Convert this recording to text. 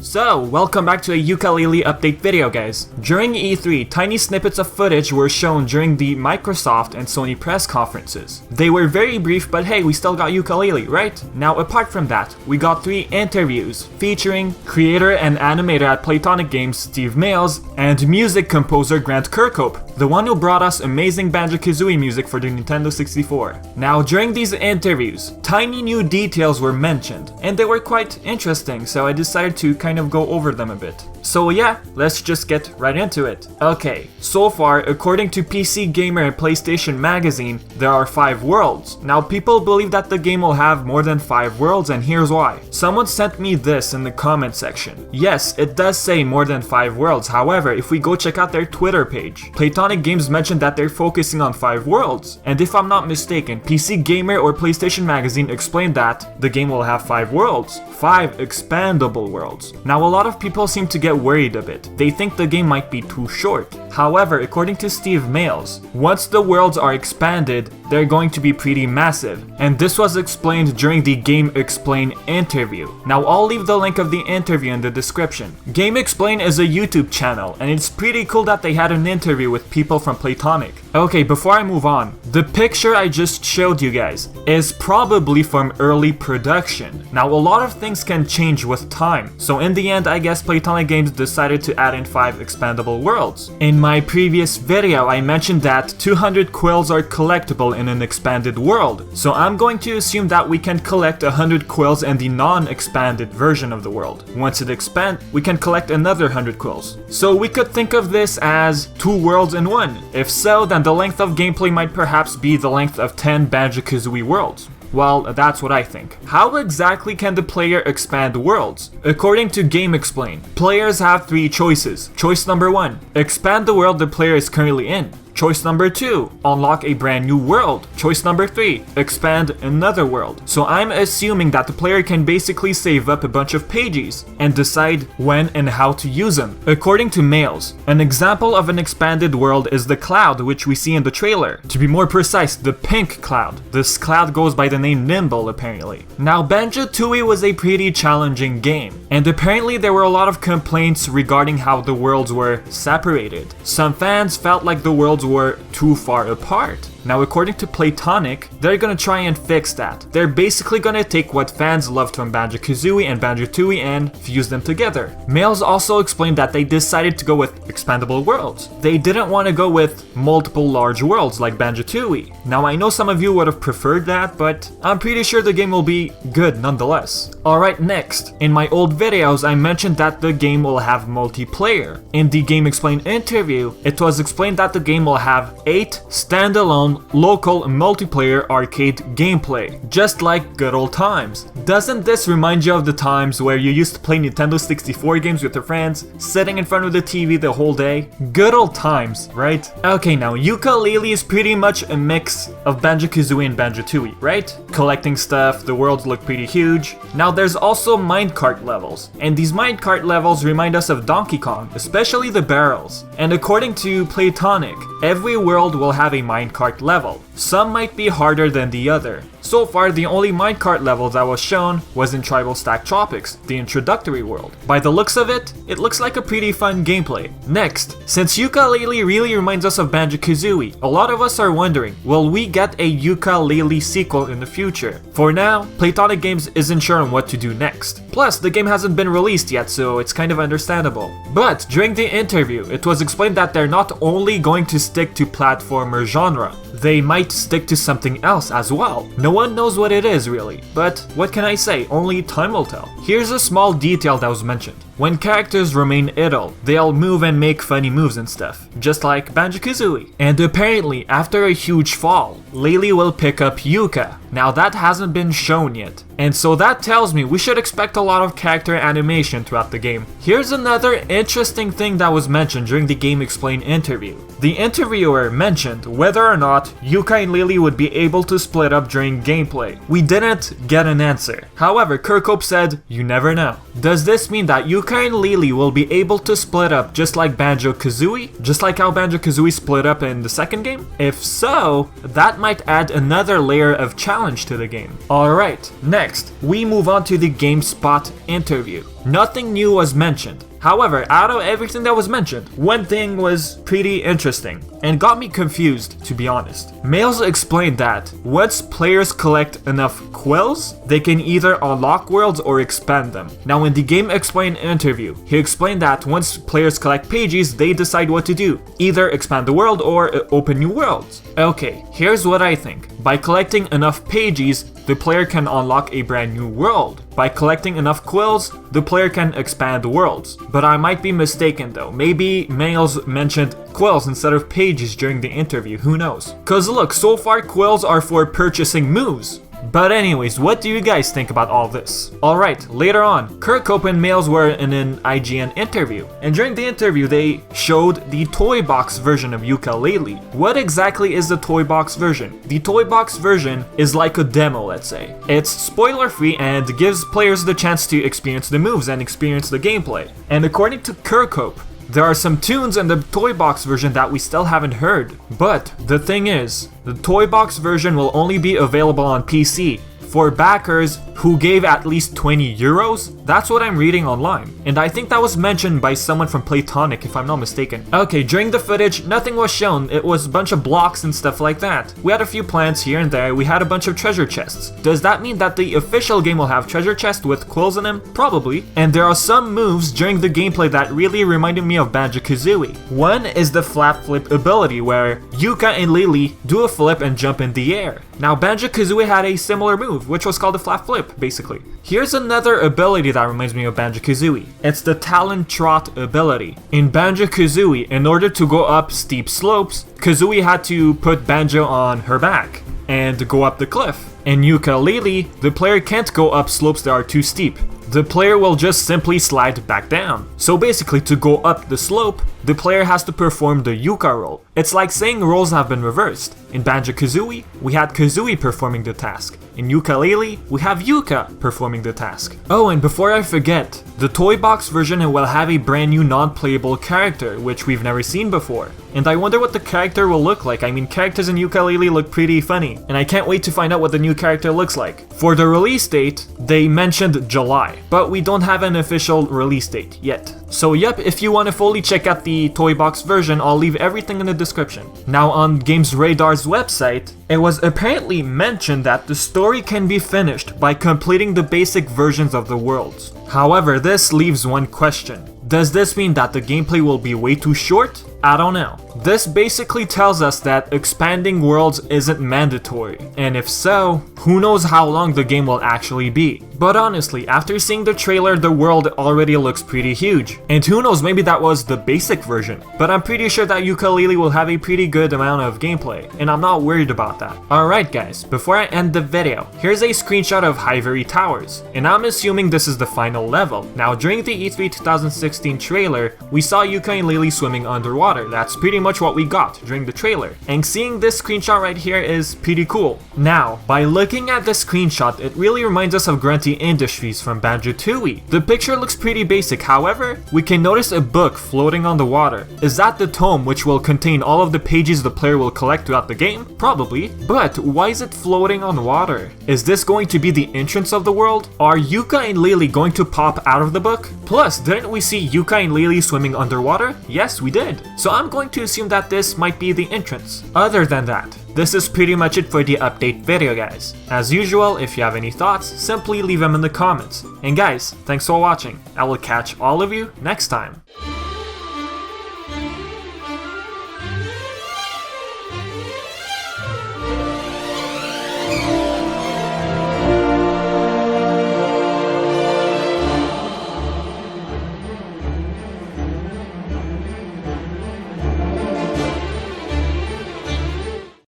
So, welcome back to a Yooka-Laylee update video, guys. During E3, tiny snippets of footage were shown during the Microsoft and Sony press conferences. They were very brief, but hey, we still got Yooka-Laylee, right? Now, apart from that, we got 3 interviews featuring creator and animator at Playtonic Games Steve Mayles and music composer Grant Kirkhope, the one who brought us amazing Banjo-Kazooie music for the Nintendo 64. Now, during these interviews, tiny new details were mentioned, and they were quite interesting, so I decided to kind of go over them a bit. So yeah, let's just get right into it. Okay, so far, according to PC Gamer and PlayStation Magazine, there are 5 worlds. Now, people believe that the game will have more than 5 worlds, and here's why. Someone sent me this in the comment section. Yes, it does say more than 5 worlds, however, if we go check out their Twitter page, Playtonic Games mentioned that they're focusing on 5 worlds. And if I'm not mistaken, PC Gamer or PlayStation Magazine explained that the game will have 5 worlds. 5 expandable worlds. Now, a lot of people seem to get worried a bit. They think the game might be too short. However, according to Steve Mayles, once the worlds are expanded, they're going to be pretty massive. And this was explained during the GameXplain interview. Now, I'll leave the link of the interview in the description. GameXplain is a YouTube channel, and it's pretty cool that they had an interview with people from Playtonic. Okay, before I move on, the picture I just showed you guys is probably from early production. Now, a lot of things can change with time, so in the end, I guess Playtonic Games decided to add in 5 expandable worlds. In my previous video, I mentioned that 200 quills are collectible in an expanded world, so I'm going to assume that we can collect 100 quills in the non-expanded version of the world. Once it expands, we can collect another 100 quills. So we could think of this as 2 worlds in one. If so, then the length of gameplay might perhaps be the length of 10 Banjo-Kazooie worlds. Well, that's what I think. How exactly can the player expand worlds? According to GameXplain, players have 3 choices. Choice number 1, expand the world the player is currently in. Choice number 2, unlock a brand new world. Choice number 3, expand another world. So I'm assuming that the player can basically save up a bunch of pages and decide when and how to use them. According to Mayles, an example of an expanded world is the cloud which we see in the trailer. To be more precise, the pink cloud. This cloud goes by the name Nimble apparently. Now, Banjo-Tooie was a pretty challenging game, and apparently there were a lot of complaints regarding how the worlds were separated. Some fans felt like the worlds were too far apart. Now, according to Playtonic, they're gonna try and fix that. They're basically gonna take what fans loved from Banjo-Kazooie and Banjo-Tooie and fuse them together. Mayles also explained that they decided to go with expandable worlds. They didn't want to go with multiple large worlds like Banjo-Tooie. Now, I know some of you would have preferred that, but I'm pretty sure the game will be good nonetheless. Alright, next. In my old videos, I mentioned that the game will have multiplayer. In the GameXplain interview, it was explained that the game will have 8 standalone local multiplayer arcade gameplay, just like good old times. Doesn't this remind you of the times where you used to play Nintendo 64 games with your friends, sitting in front of the TV the whole day? Good old times, right? Okay, now Yooka-Laylee is pretty much a mix of Banjo-Kazooie and Banjo-Tooie, right? Collecting stuff, the worlds look pretty huge. Now there's also Minecart Levels, and these Minecart Levels remind us of Donkey Kong, especially the barrels. And according to Playtonic, every world will have a minecart level. Some might be harder than the other. So far, the only minecart level that was shown was in Tribal Stack Tropics, the introductory world. By the looks of it, it looks like a pretty fun gameplay. Next, since Yooka-Laylee really reminds us of Banjo-Kazooie, a lot of us are wondering, will we get a Yooka-Laylee sequel in the future? For now, Playtonic Games isn't sure on what to do next. Plus, the game hasn't been released yet, so it's kind of understandable. But during the interview, it was explained that they're not only going to stick to platformer genre, they might stick to something else as well. No one knows what it is really, but what can I say, only time will tell. Here's a small detail that was mentioned. When characters remain idle, they'll move and make funny moves and stuff, just like Banjo-Kazooie. And apparently, after a huge fall, Laylee will pick up Yooka. Now that hasn't been shown yet, and so that tells me we should expect a lot of character animation throughout the game. Here's another interesting thing that was mentioned during the GameXplain interview. The interviewer mentioned whether or not Yooka and Laylee would be able to split up during gameplay. We didn't get an answer. However, Kirkhope said, "You never know." Does this mean that Yooka and Laylee will be able to split up just like Banjo-Kazooie? Just like how Banjo-Kazooie split up in the second game? If so, that might add another layer of challenge to the game. Alright, next, we move on to the GameSpot interview. nothing new was mentioned. However, out of everything that was mentioned, one thing was pretty interesting and got me confused, to be honest. Mayles explained that once players collect enough quills, they can either unlock worlds or expand them. Now in the GameXplain interview, he explained that once players collect pages, they decide what to do, either expand the world or open new worlds. Okay, here's what I think. By collecting enough pages, the player can unlock a brand new world. By collecting enough quills, the player can expand the worlds. But I might be mistaken though. Maybe Mayles mentioned quills instead of pages during the interview, who knows? Cause look, so far quills are for purchasing moves. But anyways, what do you guys think about all this? Alright, later on, Kirkhope and Mayles were in an IGN interview. And during the interview, they showed the toy box version of Yooka-Laylee. What exactly is the toy box version? The toy box version is like a demo, let's say. It's spoiler free and gives players the chance to experience the moves and experience the gameplay. And according to Kirkhope, there are some tunes in the toy box version that we still haven't heard. But the thing is, the toy box version will only be available on PC. For backers who gave at least 20 euros? That's what I'm reading online. And I think that was mentioned by someone from Playtonic if I'm not mistaken. Okay, during the footage, nothing was shown. It was a bunch of blocks and stuff like that. We had a few plants here and there. We had a bunch of treasure chests. Does that mean that the official game will have treasure chests with quills in them? Probably. And there are some moves during the gameplay that really reminded me of Banjo-Kazooie. One is the flap flip ability where Yooka and Laylee do a flip and jump in the air. Now Banjo-Kazooie had a similar move, which was called the flap flip, basically. Here's another ability that reminds me of Banjo-Kazooie. It's the Talon Trot ability. In Banjo-Kazooie, in order to go up steep slopes, Kazooie had to put Banjo on her back and go up the cliff. In Yooka-Laylee, the player can't go up slopes that are too steep. The player will just simply slide back down. So basically, to go up the slope, the player has to perform the Yooka roll. It's like saying roles have been reversed. In Banjo-Kazooie, we had Kazooie performing the task. In Yooka-Laylee, we have Yooka performing the task. Oh, and before I forget, the toy box version will have a brand new non-playable character, which we've never seen before. And I wonder what the character will look like. I mean, characters in Yooka-Laylee look pretty funny, and I can't wait to find out what the new character looks like. For the release date, they mentioned July, but we don't have an official release date yet. So yep, if you want to fully check out the toy box version, I'll leave everything in the description. Now on Games Radar's website, it was apparently mentioned that the story can be finished by completing the basic versions of the worlds. However, this leaves one question. Does this mean that the gameplay will be way too short? I don't know. This basically tells us that expanding worlds isn't mandatory, and if so, who knows how long the game will actually be. But honestly, after seeing the trailer, the world already looks pretty huge. And who knows, maybe that was the basic version. But I'm pretty sure that Yooka-Laylee will have a pretty good amount of gameplay, and I'm not worried about that. Alright guys, before I end the video, here's a screenshot of Ivory Towers, and I'm assuming this is the final level. Now during the E3 2016 trailer, we saw Yooka and Laylee swimming underwater. That's pretty much what we got during the trailer. And seeing this screenshot right here is pretty cool. Now, by looking at this screenshot, it really reminds us of Grant Industries from Banjo-Tooie. The picture looks pretty basic, however, we can notice a book floating on the water. Is that the tome which will contain all of the pages the player will collect throughout the game? Probably. But why is it floating on water? Is this going to be the entrance of the world? Are Yooka and Laylee going to pop out of the book? Plus, didn't we see Yooka and Laylee swimming underwater? Yes, we did. So I'm going to assume that this might be the entrance. Other than that, this is pretty much it for the update video guys. As usual, if you have any thoughts, simply leave them in the comments. And guys, thanks for watching. I will catch all of you next time.